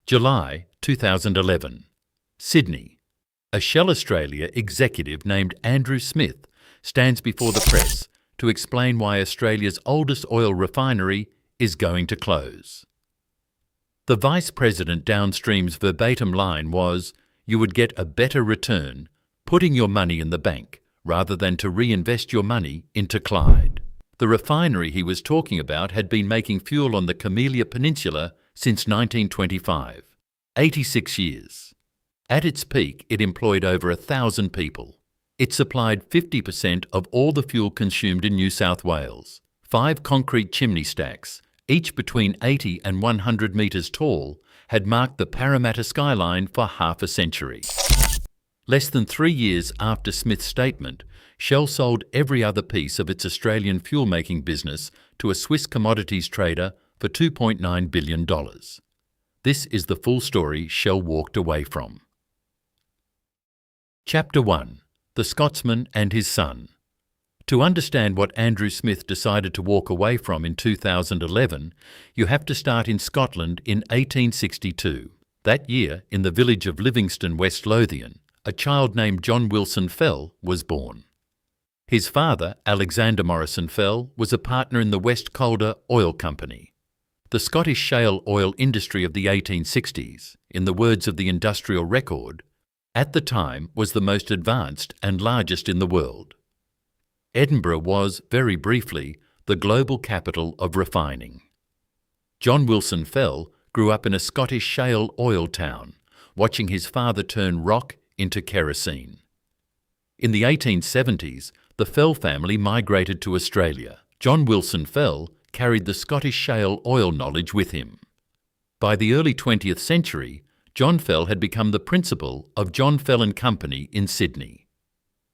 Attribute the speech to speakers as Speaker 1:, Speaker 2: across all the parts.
Speaker 1: July 2011. Sydney. A Shell Australia executive named Andrew Smith stands before the press to explain why Australia's oldest oil refinery is going to close. The Vice President downstream's verbatim line was, "You would get a better return putting your money in the bank rather than to reinvest your money into Clyde." The refinery he was talking about had been making fuel on the Camellia Peninsula since 1925, 86 years. At its peak, it employed over 1,000 people. It supplied 50% of all the fuel consumed in New South Wales. 5 concrete chimney stacks, each between 80 and 100 metres tall, had marked the Parramatta skyline for half a century. Less than 3 years after Smith's statement, Shell sold every other piece of its Australian fuel-making business to a Swiss commodities trader for $2.9 billion. This is the full story Shell walked away from. Chapter 1. The Scotsman and his son. To understand what Andrew Smith decided to walk away from in 2011, you have to start in Scotland in 1862. That year, in the village of Livingston, West Lothian, a child named John Wilson Fell was born. His father, Alexander Morrison Fell, was a partner in the West Calder Oil Company. The Scottish shale oil industry of the 1860s, in the words of the Industrial Record, at the time was the most advanced and largest in the world. Edinburgh was, very briefly, the global capital of refining. John Wilson Fell grew up in a Scottish shale oil town, watching his father turn rock into kerosene. In the 1870s, the Fell family migrated to Australia. John Wilson Fell carried the Scottish shale oil knowledge with him. By the early 20th century, John Fell had become the principal of John Fell & Company in Sydney.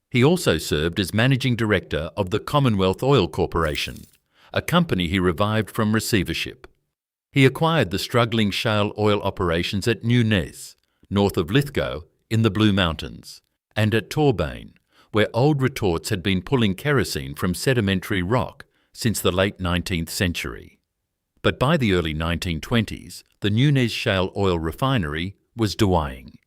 Speaker 1: He also served as managing director of the Commonwealth Oil Corporation, a company he revived from receivership. He acquired the struggling shale oil operations at Newnes, north of Lithgow, in the Blue Mountains, and at Torbane, where old retorts had been pulling kerosene from sedimentary rock since the late 19th century. But by the early 1920s, the Newnes shale oil refinery was dying.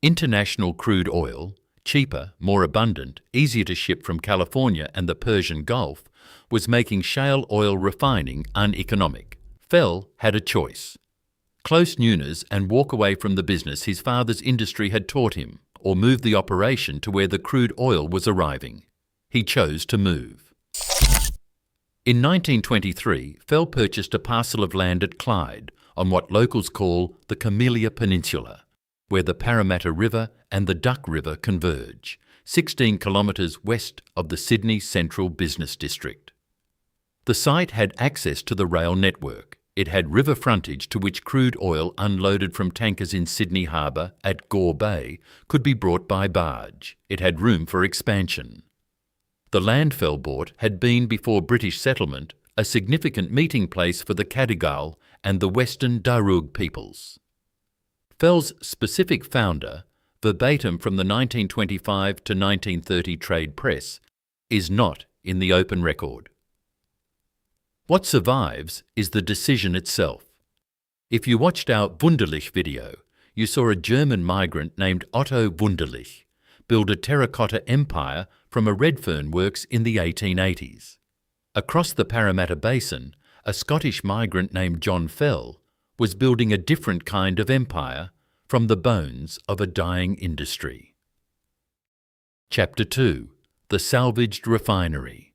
Speaker 1: International crude oil, cheaper, more abundant, easier to ship from California and the Persian Gulf, was making shale oil refining uneconomic. Fell had a choice. Close Newnes and walk away from the business his father's industry had taught him, or move the operation to where the crude oil was arriving. He chose to move. In 1923, Fell purchased a parcel of land at Clyde, on what locals call the Camellia Peninsula, where the Parramatta River and the Duck River converge, 16 kilometres west of the Sydney Central Business District. The site had access to the rail network. It had river frontage to which crude oil unloaded from tankers in Sydney Harbour at Gore Bay could be brought by barge. It had room for expansion. The land Fell bought had been, before British settlement, a significant meeting place for the Cadigal and the Western Darug peoples. Fell's specific founder, verbatim from the 1925 to 1930 trade press, is not in the open record. What survives is the decision itself. If you watched our Wunderlich video, you saw a German migrant named Otto Wunderlich build a terracotta empire from a red fern works in the 1880s. Across the Parramatta Basin, a Scottish migrant named John Fell was building a different kind of empire from the bones of a dying industry. Chapter 2. The Salvaged Refinery.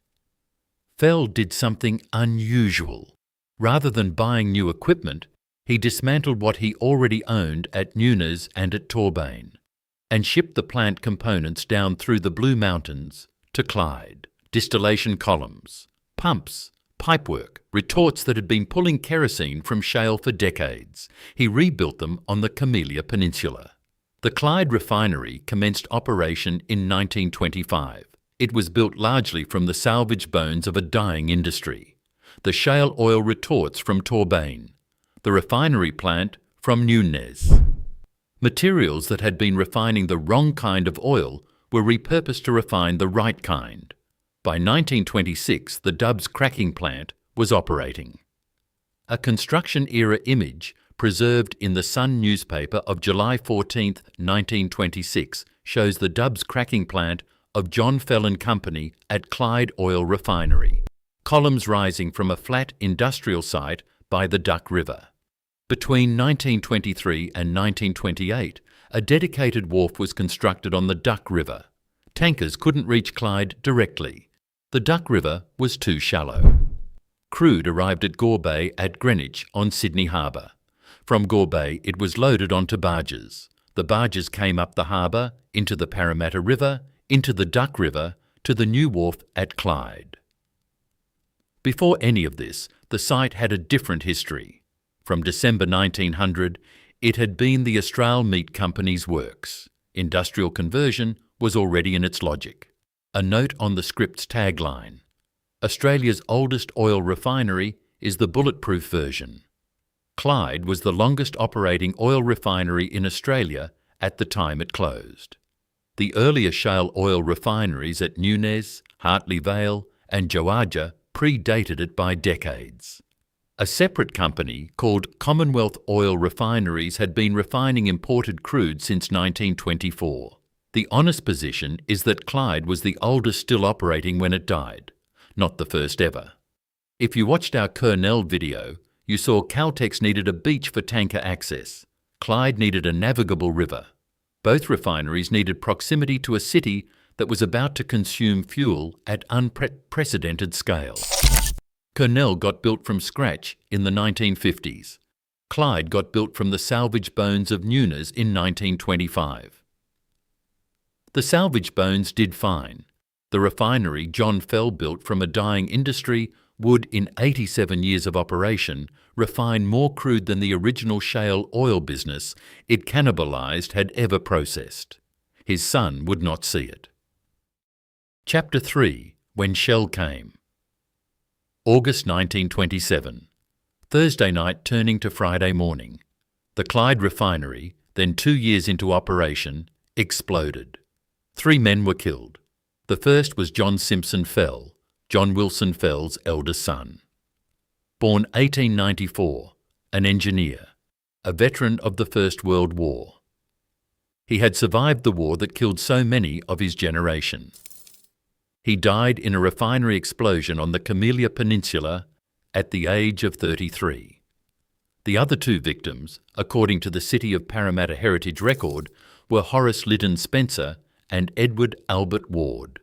Speaker 1: Fell did something unusual. Rather than buying new equipment, he dismantled what he already owned at Newnes and at Torbane, and shipped the plant components down through the Blue Mountains to Clyde. Distillation columns, pumps, pipework, retorts that had been pulling kerosene from shale for decades. He rebuilt them on the Camellia Peninsula. The Clyde Refinery commenced operation in 1925. It was built largely from the salvaged bones of a dying industry. The shale oil retorts from Torbane, the refinery plant from Newnes. Materials that had been refining the wrong kind of oil were repurposed to refine the right kind. By 1926, the Dubs cracking plant was operating. A construction-era image preserved in the Sun newspaper of July 14, 1926, shows the Dubs cracking plant of John Fell and Company at Clyde Oil Refinery, columns rising from a flat industrial site by the Duck River. Between 1923 and 1928, a dedicated wharf was constructed on the Duck River. Tankers couldn't reach Clyde directly. The Duck River was too shallow. Crude arrived at Gore Bay at Greenwich on Sydney Harbour. From Gore Bay, it was loaded onto barges. The barges came up the harbour, into the Parramatta River, into the Duck River, to the new wharf at Clyde. Before any of this, the site had a different history. From December 1900, it had been the Austral Meat Company's works. Industrial conversion was already in its logic. A note on the script's tagline: Australia's oldest oil refinery is the bulletproof version. Clyde was the longest operating oil refinery in Australia at the time it closed. The earlier shale oil refineries at Newnes, Hartley Vale and Georgia predated it by decades. A separate company called Commonwealth Oil Refineries had been refining imported crude since 1924. The honest position is that Clyde was the oldest still operating when it died, not the first ever. If you watched our Kurnell video, you saw Caltex needed a beach for tanker access. Clyde needed a navigable river. Both refineries needed proximity to a city that was about to consume fuel at unprecedented scale. Kurnell got built from scratch in the 1950s. Clyde got built from the salvaged bones of Newnes in 1925. The salvaged bones did fine. The refinery John Fell built from a dying industry would, in 87 years of operation, refine more crude than the original shale oil business it cannibalized had ever processed. His son would not see it. Chapter 3: When Shell Came. August 1927. Thursday night turning to Friday morning. The Clyde Refinery, then 2 years into operation, exploded. 3 men were killed. The first was John Simpson Fell, John Wilson Fell's eldest son. Born 1894, an engineer, a veteran of the First World War. He had survived the war that killed so many of his generation. He died in a refinery explosion on the Camellia Peninsula at the age of 33. The other 2 victims, according to the City of Parramatta Heritage Record, were Horace Liddon Spencer and Edward Albert Ward.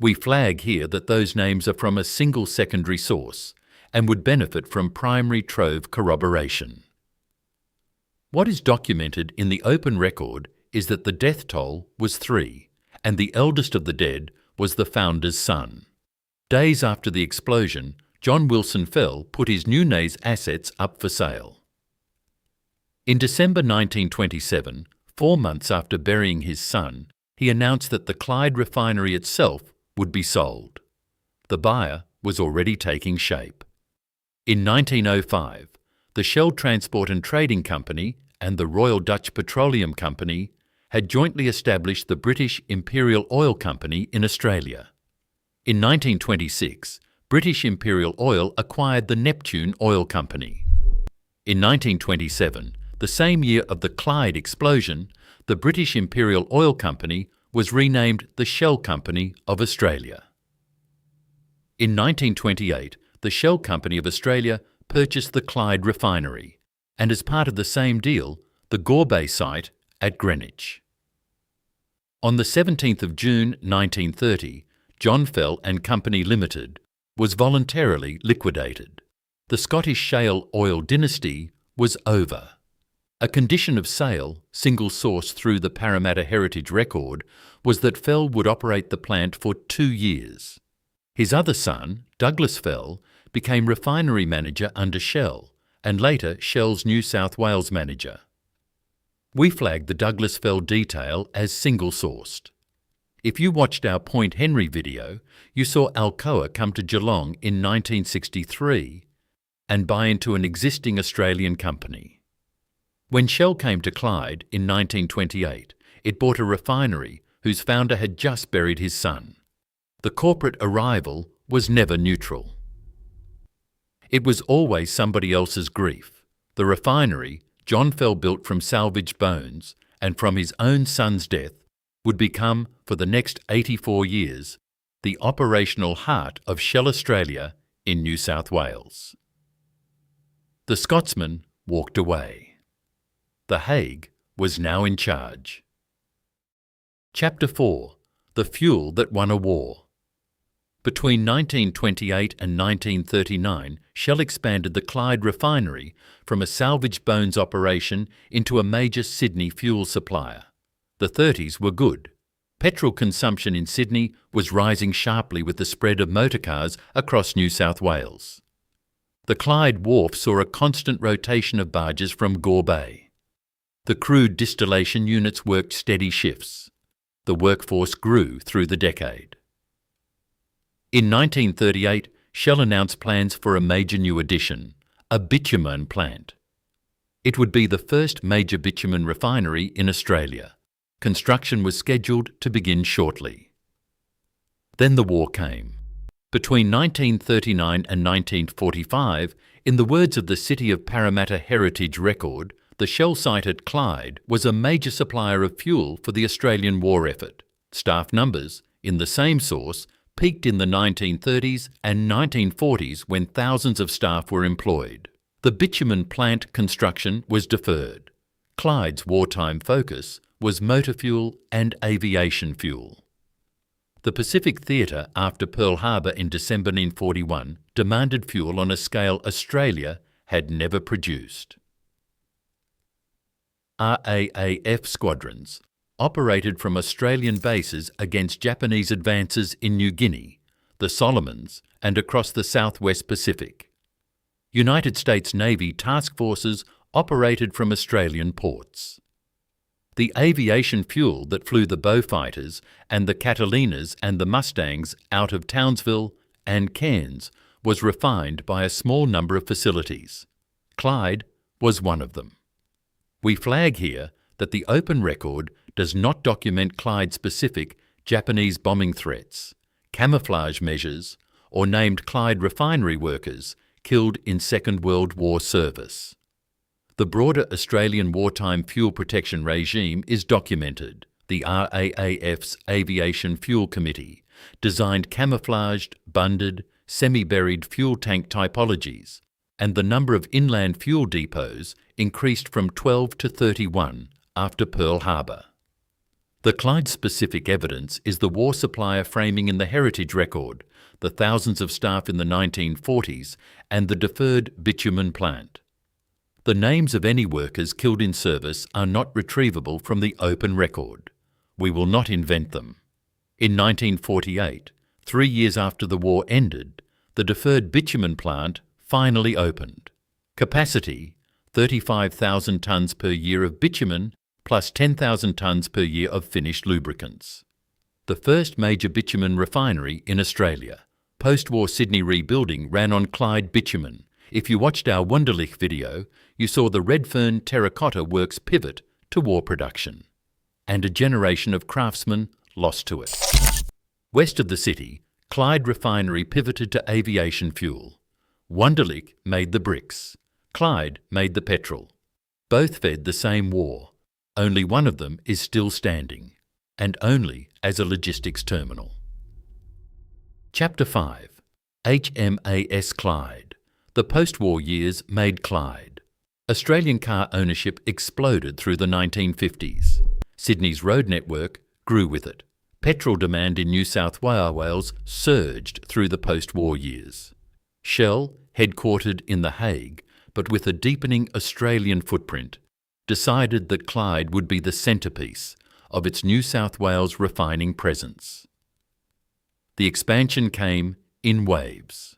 Speaker 1: We flag here that those names are from a single secondary source and would benefit from primary trove corroboration. What is documented in the open record is that the death toll was 3, and the eldest of the dead was the founder's son. Days after the explosion, John Wilson Fell put his Newnes assets up for sale. In December 1927, 4 months after burying his son, he announced that the Clyde Refinery itself would be sold. The buyer was already taking shape. In 1905, the Shell Transport and Trading Company and the Royal Dutch Petroleum Company had jointly established the British Imperial Oil Company in Australia. In 1926, British Imperial Oil acquired the Neptune Oil Company. In 1927, the same year of the Clyde explosion, the British Imperial Oil Company was renamed the Shell Company of Australia. In 1928, the Shell Company of Australia purchased the Clyde Refinery, and as part of the same deal, the Gore Bay site at Greenwich. On the 17th of June 1930, John Fell and Company Limited was voluntarily liquidated. The Scottish shale oil dynasty was over. A condition of sale, single source through the Parramatta Heritage Record, was that Fell would operate the plant for 2 years. His other son, Douglas Fell, became refinery manager under Shell, and later Shell's New South Wales manager. We flagged the Douglas Fell detail as single-sourced. If you watched our Point Henry video, you saw Alcoa come to Geelong in 1963 and buy into an existing Australian company. When Shell came to Clyde in 1928, it bought a refinery whose founder had just buried his son. The corporate arrival was never neutral. It was always somebody else's grief. The refinery, John Fell built from salvaged bones and from his own son's death, would become, for the next 84 years, the operational heart of Shell Australia in New South Wales. The Scotsman walked away. The Hague was now in charge. Chapter 4. The Fuel that Won a War. Between 1928 and 1939, Shell expanded the Clyde Refinery from a salvaged bones operation into a major Sydney fuel supplier. The 30s were good. Petrol consumption in Sydney was rising sharply with the spread of motorcars across New South Wales. The Clyde wharf saw a constant rotation of barges from Gore Bay. The crude distillation units worked steady shifts. The workforce grew through the decade. In 1938, Shell announced plans for a major new addition, a bitumen plant. It would be the first major bitumen refinery in Australia. Construction was scheduled to begin shortly. Then the war came. Between 1939 and 1945, in the words of the City of Parramatta Heritage Record, the Shell site at Clyde was a major supplier of fuel for the Australian war effort. Staff numbers, in the same source, peaked in the 1930s and 1940s when thousands of staff were employed. The bitumen plant construction was deferred. Clyde's wartime focus was motor fuel and aviation fuel. The Pacific Theatre after Pearl Harbor in December 1941 demanded fuel on a scale Australia had never produced. RAAF squadrons operated from Australian bases against Japanese advances in New Guinea, the Solomons, and across the Southwest Pacific. United States Navy task forces operated from Australian ports. The aviation fuel that flew the Beaufighters and the Catalinas and the Mustangs out of Townsville and Cairns was refined by a small number of facilities. Clyde was one of them. We flag here that the open record does not document Clyde-specific Japanese bombing threats, camouflage measures, or named Clyde Refinery workers killed in Second World War service. The broader Australian wartime fuel protection regime is documented. The RAAF's Aviation Fuel Committee designed camouflaged, bunded, semi-buried fuel tank typologies, and the number of inland fuel depots increased from 12 to 31 after Pearl Harbor. The Clyde-specific evidence is the war supplier framing in the heritage record, the thousands of staff in the 1940s, and the deferred bitumen plant. The names of any workers killed in service are not retrievable from the open record. We will not invent them. In 1948, 3 years after the war ended, the deferred bitumen plant finally opened. Capacity, 35,000 tonnes per year of bitumen plus 10,000 tonnes per year of finished lubricants. The first major bitumen refinery in Australia. Post-war Sydney rebuilding ran on Clyde bitumen. If you watched our Wunderlich video, you saw the Redfern terracotta works pivot to war production, and a generation of craftsmen lost to it. West of the city, Clyde Refinery pivoted to aviation fuel. Wunderlich made the bricks. Clyde made the petrol. Both fed the same war. Only one of them is still standing, and only as a logistics terminal. Chapter 5. HMAS Clyde. The post-war years made Clyde. Australian car ownership exploded through the 1950s. Sydney's road network grew with it. Petrol demand in New South Wales surged through the post-war years. Shell, headquartered in The Hague, but with a deepening Australian footprint, decided that Clyde would be the centrepiece of its New South Wales refining presence. The expansion came in waves.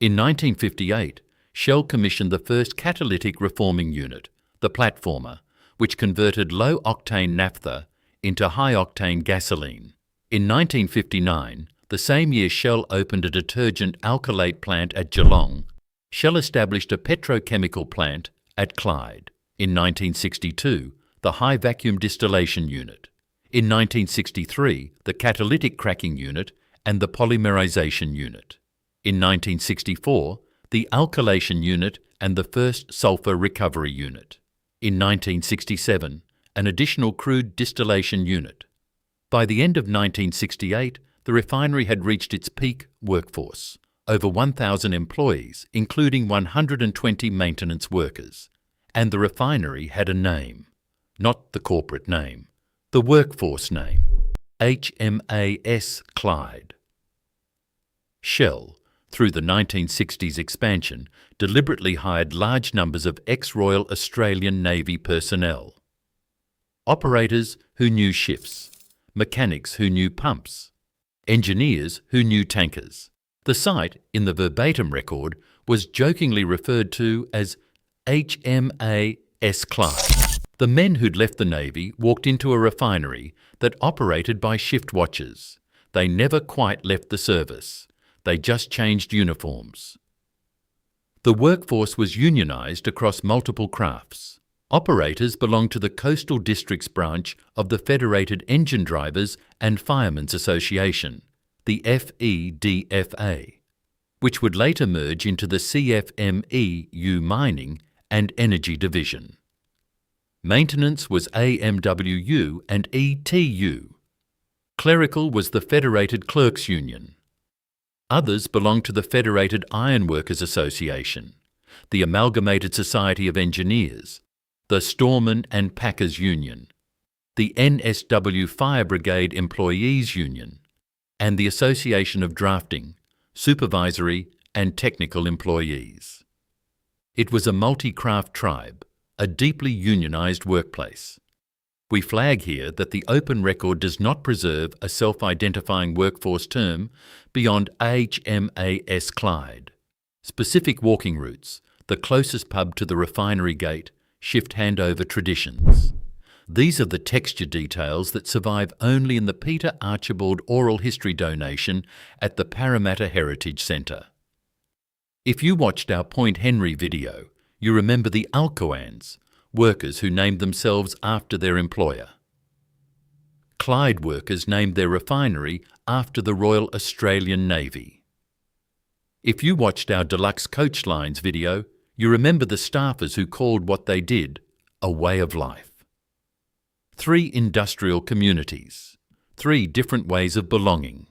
Speaker 1: In 1958, Shell commissioned the first catalytic reforming unit, the platformer, which converted low-octane naphtha into high-octane gasoline. In 1959, the same year Shell opened a detergent alkylate plant at Geelong, Shell established a petrochemical plant at Clyde. In 1962, the high vacuum distillation unit. In 1963, the catalytic cracking unit and the polymerization unit. In 1964, the alkylation unit and the first sulphur recovery unit. In 1967, an additional crude distillation unit. By the end of 1968, the refinery had reached its peak workforce, over 1,000 employees, including 120 maintenance workers. And the refinery had a name, not the corporate name, the workforce name, HMAS Clyde. Shell, through the 1960s expansion, deliberately hired large numbers of ex-Royal Australian Navy personnel. Operators who knew shifts, mechanics who knew pumps, engineers who knew tankers. The site, in the verbatim record, was jokingly referred to as HMAS Clyde. The men who'd left the Navy walked into a refinery that operated by shift watchers. They never quite left the service. They just changed uniforms. The workforce was unionised across multiple crafts. Operators belonged to the Coastal Districts branch of the Federated Engine Drivers and Firemen's Association, the FEDFA, which would later merge into the CFMEU Mining and Energy Division. Maintenance was AMWU and ETU. Clerical was the Federated Clerks Union. Others belonged to the Federated Ironworkers Association, the Amalgamated Society of Engineers, the Storemen and Packers Union, the NSW Fire Brigade Employees Union, and the Association of Drafting, Supervisory and Technical Employees. It was a multi-craft tribe, a deeply unionised workplace. We flag here that the open record does not preserve a self-identifying workforce term beyond HMAS Clyde. Specific walking routes, the closest pub to the refinery gate, shift handover traditions. These are the texture details that survive only in the Peter Archibald Oral History donation at the Parramatta Heritage Centre. If you watched our Point Henry video, you remember the Alcoans, workers who named themselves after their employer. Clyde workers named their refinery after the Royal Australian Navy. If you watched our Deluxe Coach Lines video, you remember the staffers who called what they did a way of life. 3 industrial communities, 3 different ways of belonging.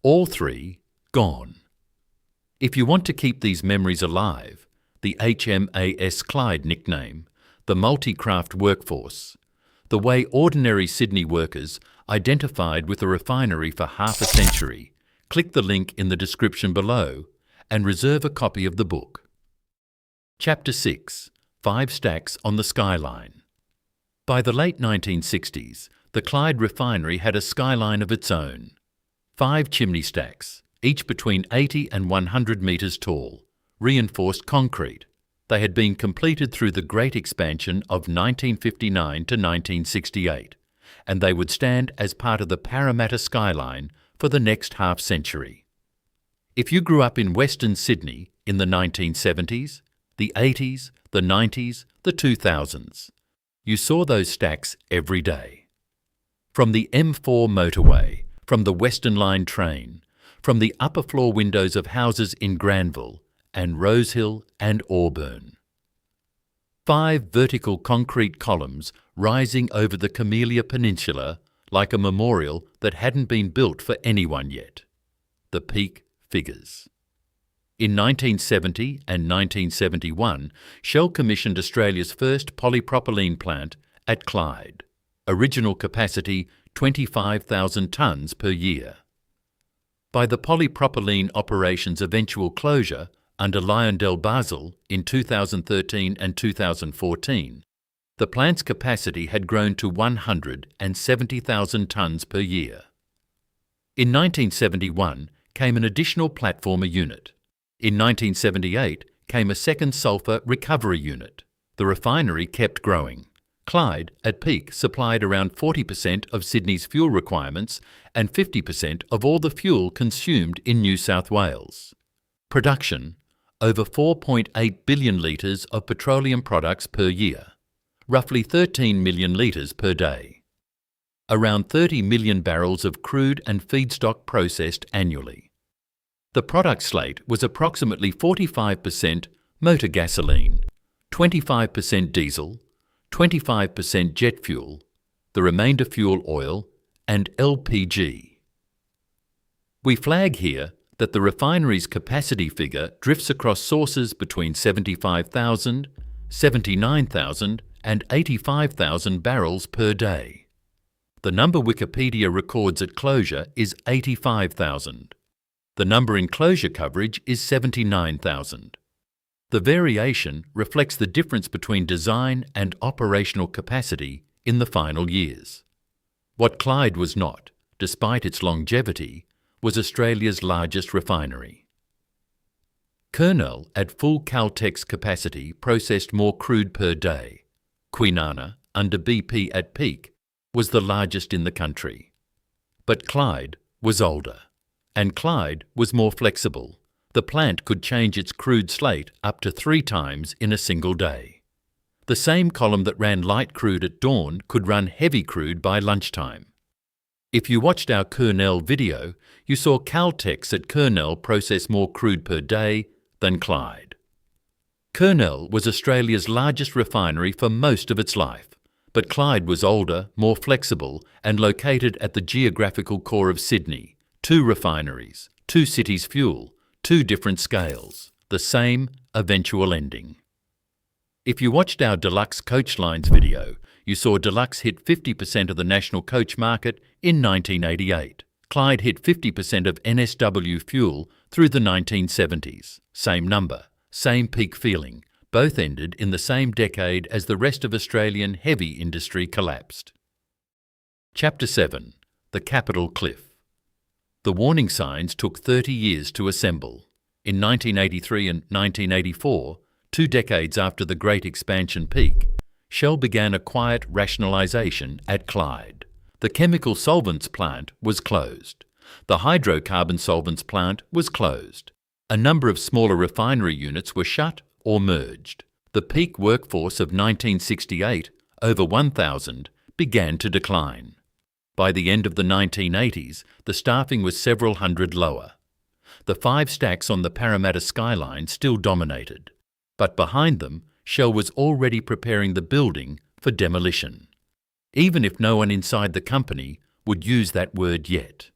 Speaker 1: All 3 gone. If you want to keep these memories alive, the HMAS Clyde nickname, the multi-craft workforce, the way ordinary Sydney workers identified with a refinery for half a century, click the link in the description below and reserve a copy of the book. Chapter 6, 5 Stacks on the Skyline. By the late 1960s, the Clyde Refinery had a skyline of its own. 5 chimney stacks, each between 80 and 100 metres tall, reinforced concrete. They had been completed through the Great Expansion of 1959 to 1968, and they would stand as part of the Parramatta skyline for the next half-century. If you grew up in Western Sydney in the 1970s, the 80s, the 90s, the 2000s, you saw those stacks every day. From the M4 motorway, from the Western Line train, from the upper floor windows of houses in Granville and Rosehill and Auburn. 5 vertical concrete columns rising over the Camellia Peninsula like a memorial that hadn't been built for anyone yet. The peak figures. In 1970 and 1971, Shell commissioned Australia's first polypropylene plant at Clyde. Original capacity 25,000 tonnes per year. By the polypropylene operation's eventual closure under Lyondell Basel in 2013 and 2014, the plant's capacity had grown to 170,000 tonnes per year. In 1971 came an additional platformer unit. In 1978 came a second sulphur recovery unit. The refinery kept growing. Clyde, at peak, supplied around 40% of Sydney's fuel requirements and 50% of all the fuel consumed in New South Wales. Production: over 4.8 billion litres of petroleum products per year, roughly 13 million litres per day. Around 30 million barrels of crude and feedstock processed annually. The product slate was approximately 45% motor gasoline, 25% diesel, 25% jet fuel, the remainder fuel oil, and LPG. We flag here that the refinery's capacity figure drifts across sources between 75,000, 79,000 and 85,000 barrels per day. The number Wikipedia records at closure is 85,000. The number in closure coverage is 79,000. The variation reflects the difference between design and operational capacity in the final years. What Clyde was not, despite its longevity, was Australia's largest refinery. Kurnell, at full Caltex capacity, processed more crude per day. Kwinana, under BP at peak, was the largest in the country. But Clyde was older, and Clyde was more flexible. The plant could change its crude slate up to 3 times in a single day. The same column that ran light crude at dawn could run heavy crude by lunchtime. If you watched our Kurnell video, you saw Caltex at Kurnell process more crude per day than Clyde. Kurnell was Australia's largest refinery for most of its life, but Clyde was older, more flexible, and located at the geographical core of Sydney. 2 refineries, 2 cities' fuel, 2 different scales, the same eventual ending. If you watched our Deluxe Coach Lines video, you saw Deluxe hit 50% of the national coach market in 1988. Clyde hit 50% of NSW fuel through the 1970s. Same number, same peak feeling. Both ended in the same decade as the rest of Australian heavy industry collapsed. Chapter 7. The Capital Cliff. The warning signs took 30 years to assemble. In 1983 and 1984, 2 decades after the Great Expansion peak, Shell began a quiet rationalisation at Clyde. The chemical solvents plant was closed. The hydrocarbon solvents plant was closed. A number of smaller refinery units were shut or merged. The peak workforce of 1968, over 1,000, began to decline. By the end of the 1980s, the staffing was several hundred lower. The 5 stacks on the Parramatta skyline still dominated, but behind them, Shell was already preparing the building for demolition, even if no one inside the company would use that word yet.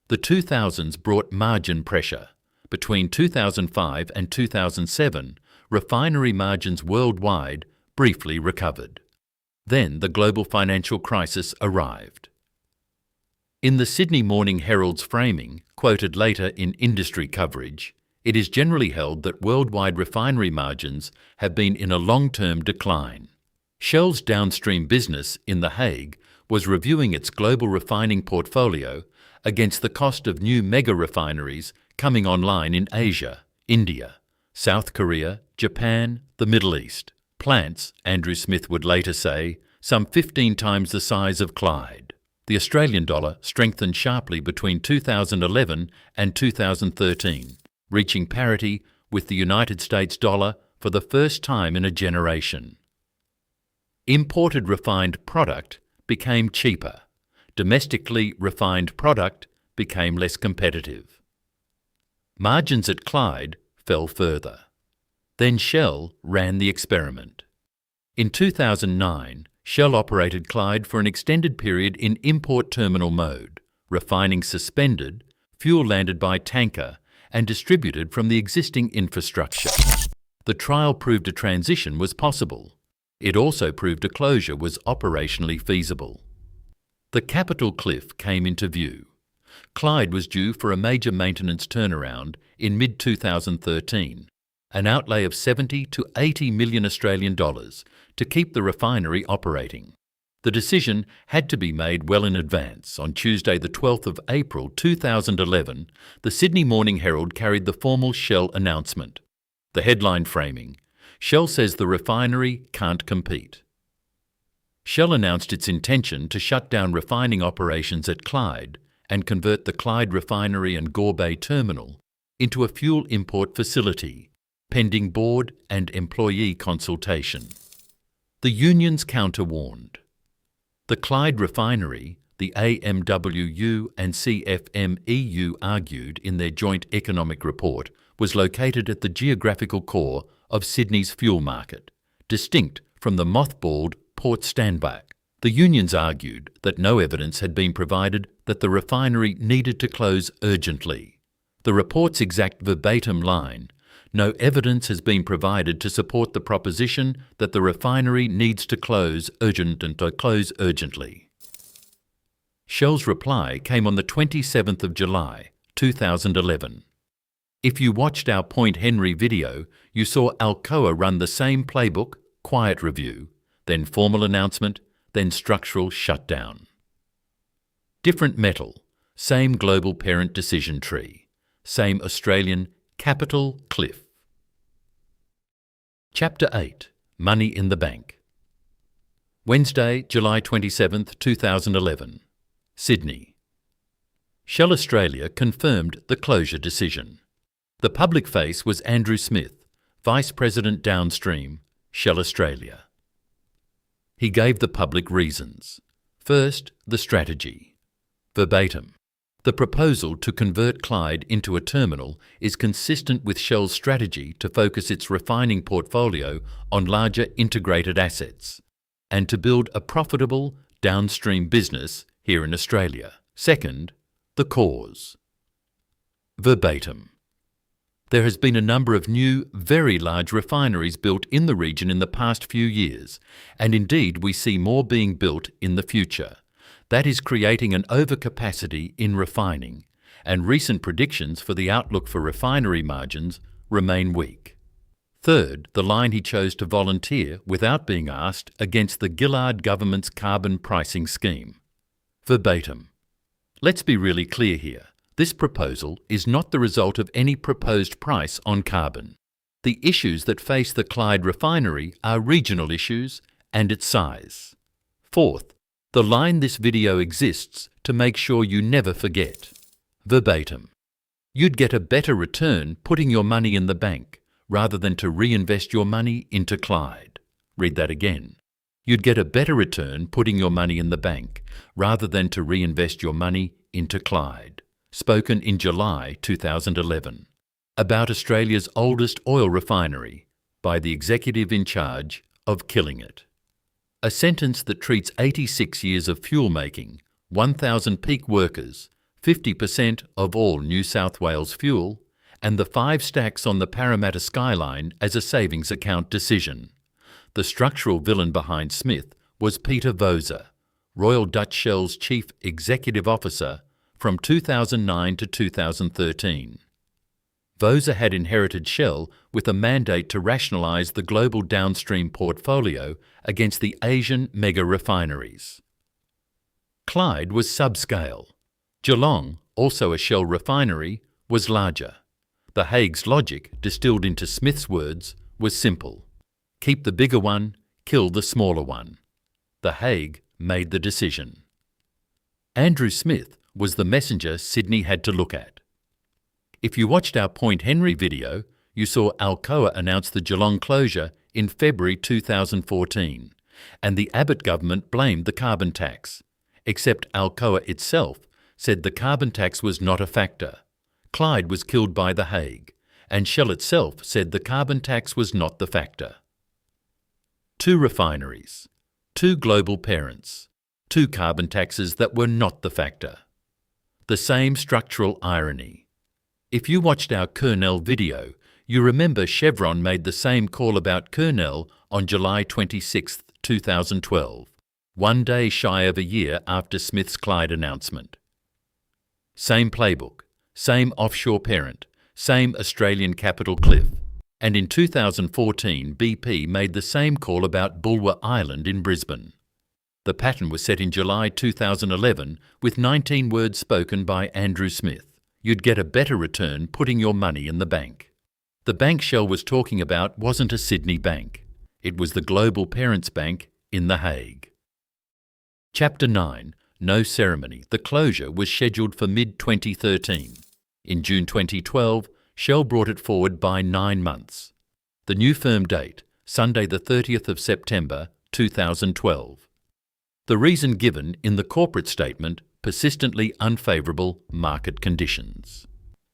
Speaker 1: The 2000s brought margin pressure. Between 2005 and 2007, refinery margins worldwide briefly recovered. Then the global financial crisis arrived. In the Sydney Morning Herald's framing, quoted later in industry coverage, it is generally held that worldwide refinery margins have been in a long-term decline. Shell's downstream business in The Hague was reviewing its global refining portfolio against the cost of new mega-refineries coming online in Asia, India, South Korea, Japan, the Middle East. Plants, Andrew Smith would later say, some 15 times the size of Clyde. The Australian dollar strengthened sharply between 2011 and 2013, reaching parity with the United States dollar for the first time in a generation. Imported refined product became cheaper. Domestically refined product became less competitive. Margins at Clyde fell further. Then Shell ran the experiment. In 2009, Shell operated Clyde for an extended period in import terminal mode, refining suspended, fuel landed by tanker, and distributed from the existing infrastructure. The trial proved a transition was possible. It also proved a closure was operationally feasible. The capital cliff came into view. Clyde was due for a major maintenance turnaround in mid-2013, an outlay of 70 to 80 million Australian dollars to keep the refinery operating. The decision had to be made well in advance. On Tuesday the 12th of April 2011, the Sydney Morning Herald carried the formal Shell announcement. The headline framing, Shell says the refinery can't compete. Shell announced its intention to shut down refining operations at Clyde and convert the Clyde Refinery and Gore Bay Terminal into a fuel import facility, pending board and employee consultation. The unions counter-warned. The Clyde Refinery, the AMWU and CFMEU argued in their joint economic report, was located at the geographical core of Sydney's fuel market, distinct from the mothballed Port Standback. The unions argued that no evidence had been provided that the refinery needed to close urgently. The report's exact verbatim line, "No evidence has been provided to support the proposition that the refinery needs to close urgently." Shell's reply came on the 27th of July, 2011. If you watched our Point Henry video, you saw Alcoa run the same playbook, quiet review, then formal announcement, then structural shutdown. Different metal, same global parent decision tree, same Australian capital cliff. Chapter 8. Money in the Bank. Wednesday, July 27, 2011. Sydney. Shell Australia confirmed the closure decision. The public face was Andrew Smith, Vice President Downstream, Shell Australia. He gave the public reasons. First, the strategy. Verbatim. The proposal to convert Clyde into a terminal is consistent with Shell's strategy to focus its refining portfolio on larger integrated assets and to build a profitable downstream business here in Australia. Second, the cause. Verbatim. There has been a number of new, very large refineries built in the region in the past few years, and indeed we see more being built in the future. That is creating an overcapacity in refining, and recent predictions for the outlook for refinery margins remain weak. Third, the line he chose to volunteer, without being asked, against the Gillard government's carbon pricing scheme. Verbatim. Let's be really clear here. This proposal is not the result of any proposed price on carbon. The issues that face the Clyde Refinery are regional issues and its size. Fourth, the line this video exists to make sure you never forget. Verbatim. You'd get a better return putting your money in the bank rather than to reinvest your money into Clyde. Read that again. You'd get a better return putting your money in the bank rather than to reinvest your money into Clyde. Spoken in July 2011. About Australia's oldest oil refinery by the executive in charge of killing it. A sentence that treats 86 years of fuel making, 1,000 peak workers, 50% of all New South Wales fuel, and the 5 stacks on the Parramatta skyline as a savings account decision. The structural villain behind Smith was Peter Voser, Royal Dutch Shell's Chief Executive Officer from 2009 to 2013. Voser had inherited Shell with a mandate to rationalise the global downstream portfolio against the Asian mega refineries. Clyde was subscale. Geelong, also a Shell refinery, was larger. The Hague's logic, distilled into Smith's words, was simple. Keep the bigger one, kill the smaller one. The Hague made the decision. Andrew Smith was the messenger Sydney had to look at. If you watched our Point Henry video, you saw Alcoa announce the Geelong closure in February 2014, and the Abbott government blamed the carbon tax, except Alcoa itself said the carbon tax was not a factor. Clyde was killed by the Hague, and Shell itself said the carbon tax was not the factor. 2 refineries, 2 global parents, 2 carbon taxes that were not the factor. The same structural irony. If you watched our Kurnell video, you remember Chevron made the same call about Kurnell on July 26, 2012, 1 day shy of a year after Smith's Clyde announcement. Same playbook, same offshore parent, same Australian capital cliff, and in 2014 BP made the same call about Bulwer Island in Brisbane. The pattern was set in July 2011 with 19 words spoken by Andrew Smith. You'd get a better return putting your money in the bank. The bank Shell was talking about wasn't a Sydney bank. It was the global parents bank in The Hague. Chapter 9. No ceremony. The closure was scheduled for mid-2013. In June 2012, Shell brought it forward by 9 months. The new firm date, Sunday the 30th of September 2012. The reason given in the corporate statement, persistently unfavourable market conditions.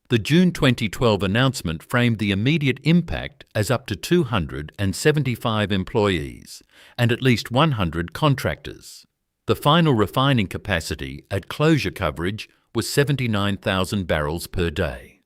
Speaker 1: The June 2012 announcement framed the immediate impact as up to 275 employees and at least 100 contractors. The final refining capacity at closure coverage was 79,000 barrels per day.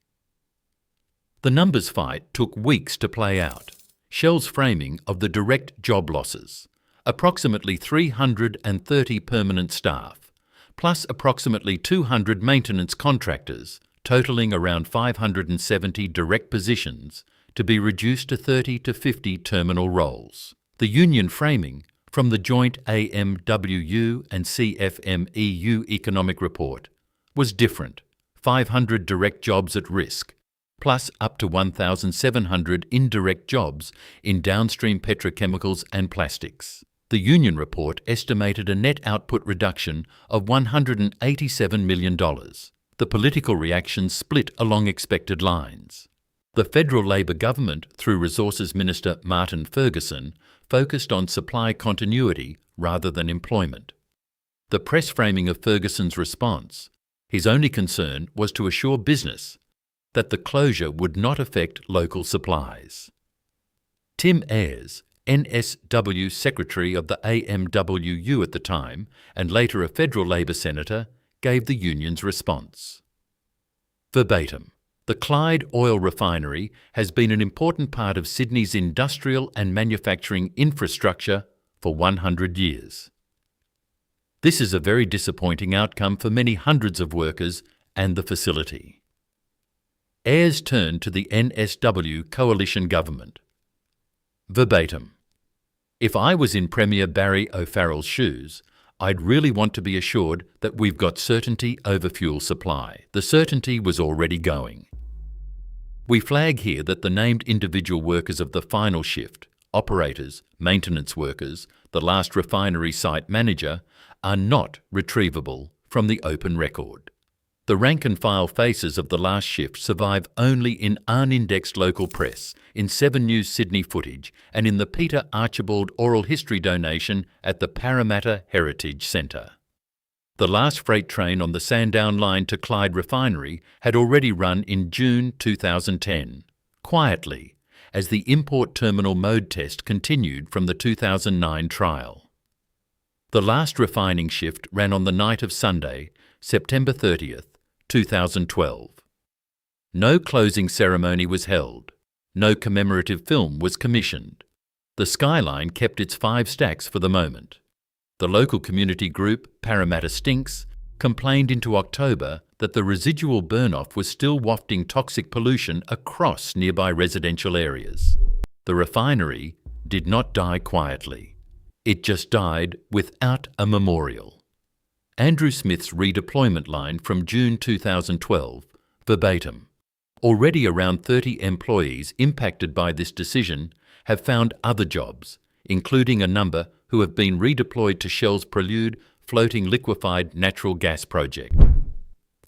Speaker 1: The numbers fight took weeks to play out. Shell's framing of the direct job losses, approximately 330 permanent staff, plus approximately 200 maintenance contractors, totalling around 570 direct positions, to be reduced to 30 to 50 terminal roles. The union framing from the joint AMWU and CFMEU economic report was different: 500 direct jobs at risk, plus up to 1,700 indirect jobs in downstream petrochemicals and plastics. The union report estimated a net output reduction of $187 million. The political reaction split along expected lines. The federal Labor government, through Resources Minister Martin Ferguson, focused on supply continuity rather than employment. The press framing of Ferguson's response: his only concern was to assure business that the closure would not affect local supplies. Tim Ayres, NSW Secretary of the AMWU at the time and later a federal Labor senator, gave the union's response. Verbatim: "The Clyde oil refinery has been an important part of Sydney's industrial and manufacturing infrastructure for 100 years. This is a very disappointing outcome for many hundreds of workers and the facility." Ayres turned to the NSW coalition government. Verbatim: "If I was in Premier Barry O'Farrell's shoes, I'd really want to be assured that we've got certainty over fuel supply." The certainty was already going. We flag here that the named individual workers of the final shift, operators, maintenance workers, the last refinery site manager, are not retrievable from the open record. The rank-and-file faces of the last shift survive only in unindexed local press, in 7 News Sydney footage, and in the Peter Archibald oral history donation at the Parramatta Heritage Centre. The last freight train on the Sandown line to Clyde Refinery had already run in June 2010, quietly, as the import terminal mode test continued from the 2009 trial. The last refining shift ran on the night of Sunday, September 30th, 2012. No closing ceremony was held. No commemorative film was commissioned. The Skyline kept its 5 stacks for the moment. The local community group, Parramatta Stinks, complained into October that the residual burn-off was still wafting toxic pollution across nearby residential areas. The refinery did not die quietly. It just died without a memorial. Andrew Smith's redeployment line from June 2012, verbatim: "Already around 30 employees impacted by this decision have found other jobs, including a number who have been redeployed to Shell's Prelude floating liquefied natural gas project.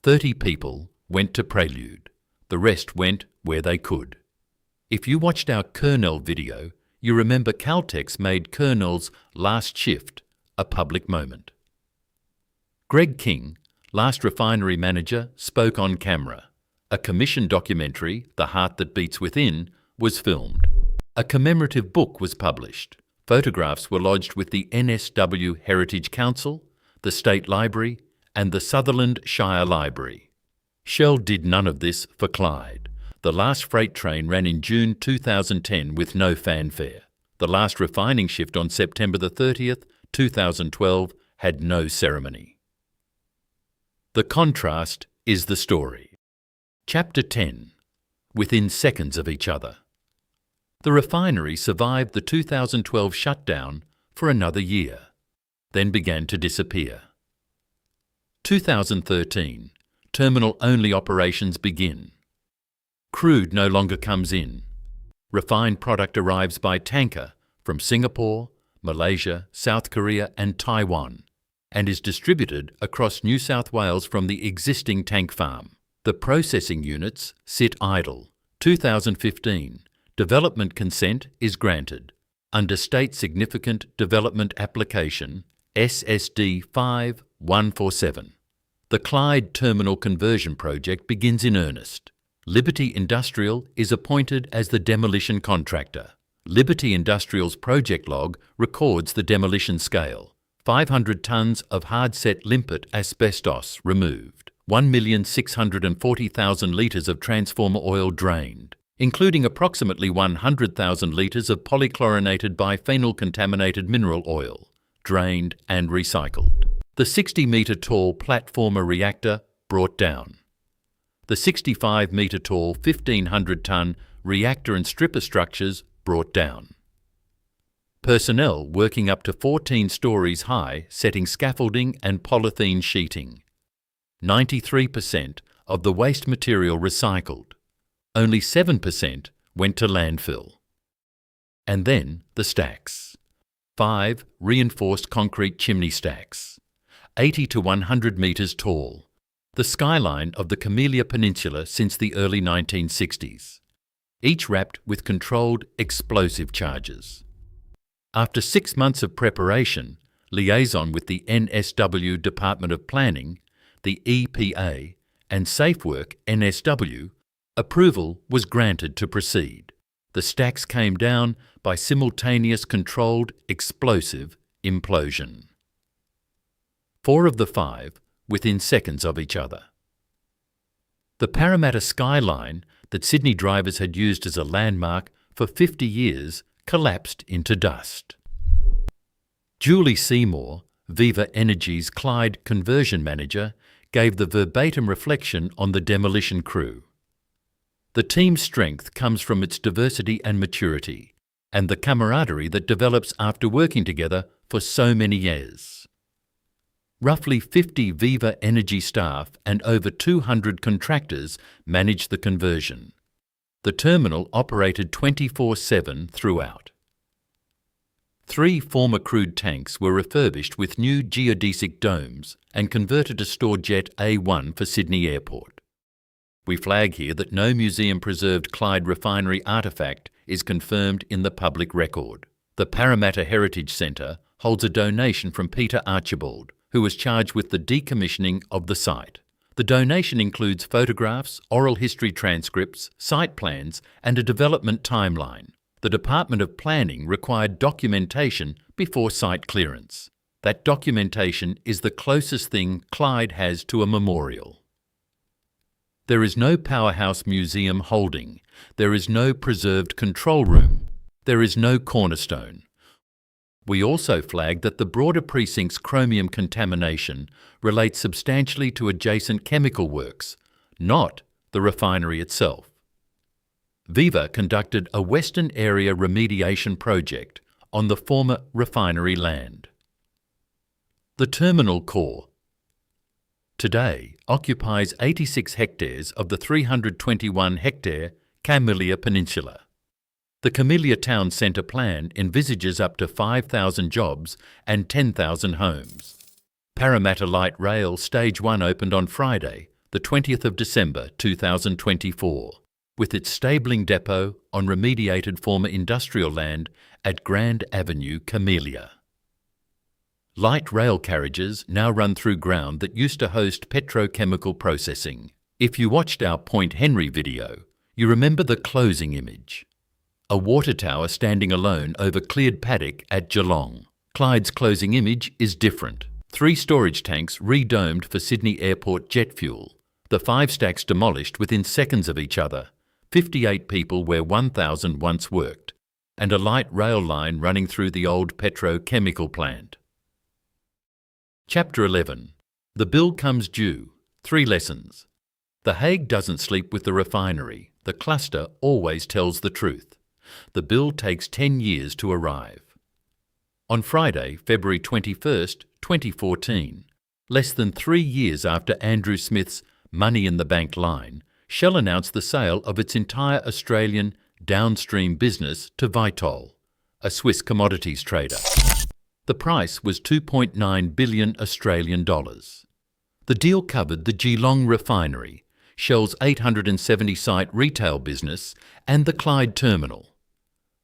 Speaker 1: 30 people went to Prelude. The rest went where they could." If you watched our Kernel video, you remember Caltex made Kernel's last shift a public moment. Greg King, last refinery manager, spoke on camera. A commissioned documentary, The Heart That Beats Within, was filmed. A commemorative book was published. Photographs were lodged with the NSW Heritage Council, the State Library, and the Sutherland Shire Library. Shell did none of this for Clyde. The last freight train ran in June 2010 with no fanfare. The last refining shift on September the 30th, 2012, had no ceremony. The contrast is the story. Chapter 10. Within seconds of each other. The refinery survived the 2012 shutdown for another year, then began to disappear. 2013. Terminal-only operations begin. Crude no longer comes in. Refined product arrives by tanker from Singapore, Malaysia, South Korea and Taiwan, and is distributed across New South Wales from the existing tank farm. The processing units sit idle. 2015. Development consent is granted. Under State Significant Development Application SSD 5147. The Clyde Terminal Conversion Project begins in earnest. Liberty Industrial is appointed as the demolition contractor. Liberty Industrial's project log records the demolition scale. 500 tonnes of hard-set limpet asbestos removed. 1,640,000 litres of transformer oil drained, including approximately 100,000 litres of polychlorinated biphenyl-contaminated mineral oil, drained and recycled. The 60-metre tall platformer reactor brought down. The 65-metre tall 1,500-tonne reactor and stripper structures brought down. Personnel working up to 14 stories high setting scaffolding and polythene sheeting. 93% of the waste material recycled. Only 7% went to landfill. And then the stacks. 5 reinforced concrete chimney stacks, 80 to 100 metres tall, the skyline of the Camellia Peninsula since the early 1960s, each wrapped with controlled explosive charges. After 6 months of preparation, liaison with the NSW Department of Planning, the EPA and SafeWork NSW, approval was granted to proceed. The stacks came down by simultaneous controlled explosive implosion. 4 of the 5 within seconds of each other. The Parramatta skyline that Sydney drivers had used as a landmark for 50 years collapsed into dust. Julie Seymour, Viva Energy's Clyde conversion manager, gave the verbatim reflection on the demolition crew. The team's strength comes from its diversity and maturity, and the camaraderie that develops after working together for so many years. Roughly 50 Viva Energy staff and over 200 contractors managed the conversion. The terminal operated 24/7 throughout. 3 former crude tanks were refurbished with new geodesic domes and converted to store Jet A1 for Sydney Airport. We flag here that no museum-preserved Clyde Refinery artefact is confirmed in the public record. The Parramatta Heritage Centre holds a donation from Peter Archibald, who was charged with the decommissioning of the site. The donation includes photographs, oral history transcripts, site plans and a development timeline. The Department of Planning required documentation before site clearance. That documentation is the closest thing Clyde has to a memorial. There is no powerhouse museum holding. There is no preserved control room. There is no cornerstone. We also flagged that the broader precinct's chromium contamination relates substantially to adjacent chemical works, not the refinery itself. Viva conducted a Western Area remediation project on the former refinery land. The terminal core today occupies 86 hectares of the 321-hectare Camellia Peninsula. The Camellia Town Centre plan envisages up to 5,000 jobs and 10,000 homes. Parramatta Light Rail Stage 1 opened on Friday, the 20th of December 2024, with its stabling depot on remediated former industrial land at Grand Avenue, Camellia. Light rail carriages now run through ground that used to host petrochemical processing. If you watched our Point Henry video, you remember the closing image. A water tower standing alone over cleared paddock at Geelong. Clyde's closing image is different. 3 storage tanks redomed for Sydney Airport jet fuel. The 5 stacks demolished within seconds of each other. 58 people where 1,000 once worked. And a light rail line running through the old petrochemical plant. Chapter 11. The bill comes due. 3 lessons. The Hague doesn't sleep with the refinery. The cluster always tells the truth. The bill takes 10 years to arrive. On Friday, February 21st, 2014, less than 3 years after Andrew Smith's Money in the Bank line, Shell announced the sale of its entire Australian downstream business to Vitol, a Swiss commodities trader. The price was 2.9 billion Australian dollars. The deal covered the Geelong Refinery, Shell's 870-site retail business, and the Clyde terminal.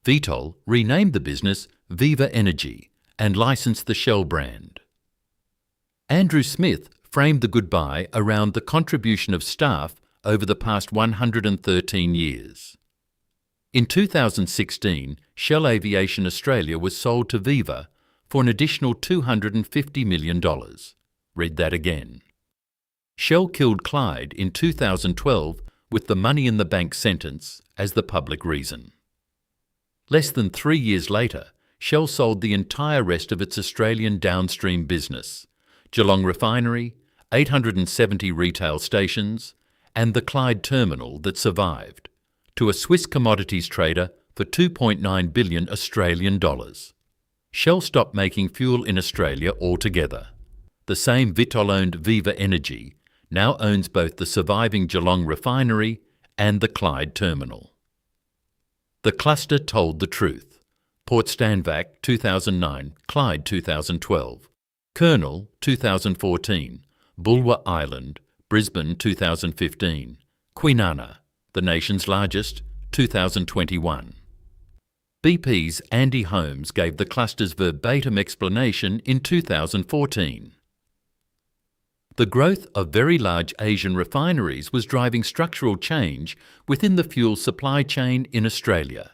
Speaker 1: Vitol renamed the business Viva Energy and licensed the Shell brand. Andrew Smith framed the goodbye around the contribution of staff over the past 113 years. In 2016, Shell Aviation Australia was sold to Viva for an additional $250 million. Read that again. Shell killed Clyde in 2012 with the money in the bank sentence as the public reason. Less than 3 years later, Shell sold the entire rest of its Australian downstream business, Geelong Refinery, 870 retail stations, and the Clyde terminal that survived, to a Swiss commodities trader for 2.9 billion Australian dollars. Shell stopped making fuel in Australia altogether. The same Vitol-owned Viva Energy now owns both the surviving Geelong Refinery and the Clyde terminal. The cluster told the truth. Port Stanvac 2009, Clyde 2012, Colonel 2014, Bulwer Island, Brisbane 2015, Kwinana, the nation's largest, 2021. BP's Andy Holmes gave the cluster's verbatim explanation in 2014. The growth of very large Asian refineries was driving structural change within the fuel supply chain in Australia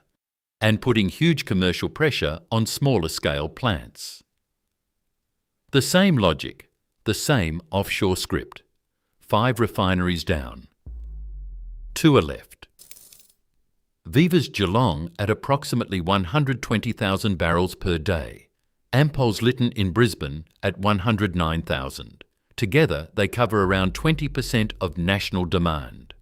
Speaker 1: and putting huge commercial pressure on smaller-scale plants. The same logic, the same offshore script. 5 refineries down. 2 are left. Viva's Geelong at approximately 120,000 barrels per day. Ampol's Lytton in Brisbane at 109,000. Together, they cover around 20% of national demand.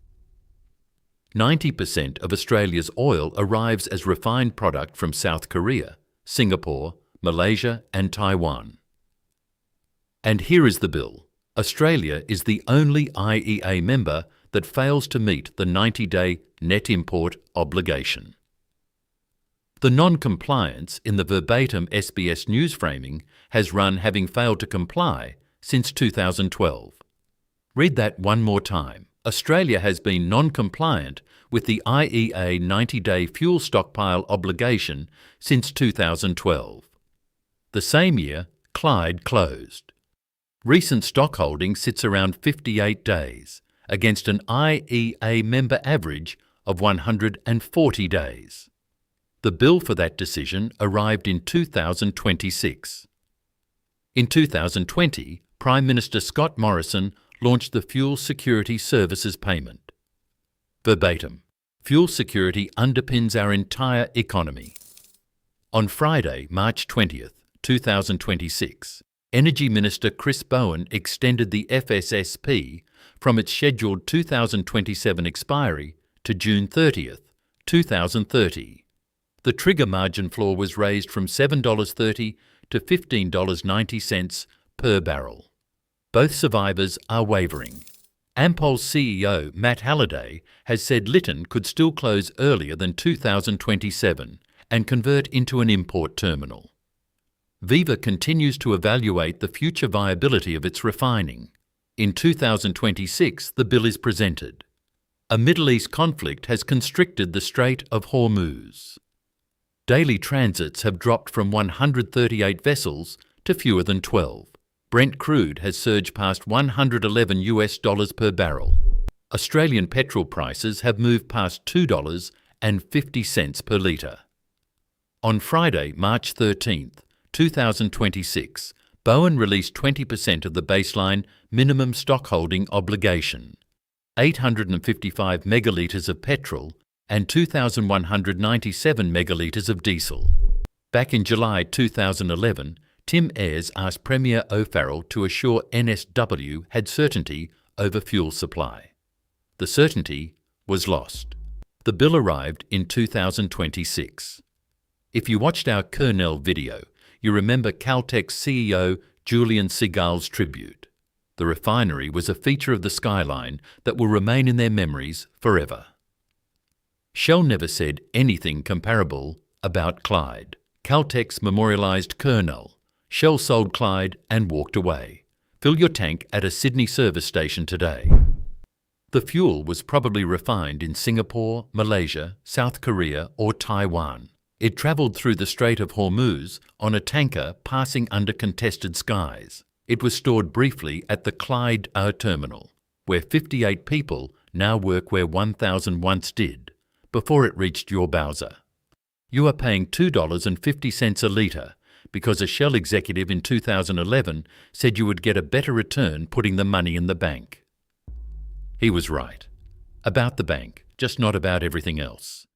Speaker 1: 90% of Australia's oil arrives as refined product from South Korea, Singapore, Malaysia and Taiwan. And here is the bill. Australia is the only IEA member that fails to meet the 90-day net import obligation. The non-compliance in the verbatim SBS news framing has run having failed to comply since 2012. Read that one more time. Australia has been non-compliant with the IEA 90-day fuel stockpile obligation since 2012. The same year, Clyde closed. Recent stockholding sits around 58 days, against an IEA member average of 140 days. The bill for that decision arrived in 2026. In 2020, Prime Minister Scott Morrison launched the Fuel Security Services Payment. Verbatim, fuel security underpins our entire economy. On Friday, March 20th, 2026, Energy Minister Chris Bowen extended the FSSP from its scheduled 2027 expiry to June 30th, 2030. The trigger margin floor was raised from $7.30 to $15.90 per barrel. Both survivors are wavering. Ampol's CEO, Matt Halliday, has said Lytton could still close earlier than 2027 and convert into an import terminal. Viva continues to evaluate the future viability of its refining. In 2026, the bill is presented. A Middle East conflict has constricted the Strait of Hormuz. Daily transits have dropped from 138 vessels to fewer than 12. Brent crude has surged past $111 per barrel. Australian petrol prices have moved past $2.50 per litre. On Friday, March 13th, 2026, Bowen released 20% of the baseline minimum stockholding obligation, 855 megalitres of petrol and 2,197 megalitres of diesel. Back in July 2011, Tim Ayres asked Premier O'Farrell to assure NSW had certainty over fuel supply. The certainty was lost. The bill arrived in 2026. If you watched our Colonel video, you remember Caltech's CEO Julian Seagal's tribute. The refinery was a feature of the skyline that will remain in their memories forever. Shell never said anything comparable about Clyde. Caltex memorialised Colonel. Shell sold Clyde and walked away. Fill your tank at a Sydney service station today. The fuel was probably refined in Singapore, Malaysia, South Korea or Taiwan. It travelled through the Strait of Hormuz on a tanker passing under contested skies. It was stored briefly at the Clyde terminal, where 58 people now work where 1,000 once did, before it reached your Bowser. You are paying $2.50 a litre because a Shell executive in 2011 said you would get a better return putting the money in the bank. He was right. About the bank, just not about everything else.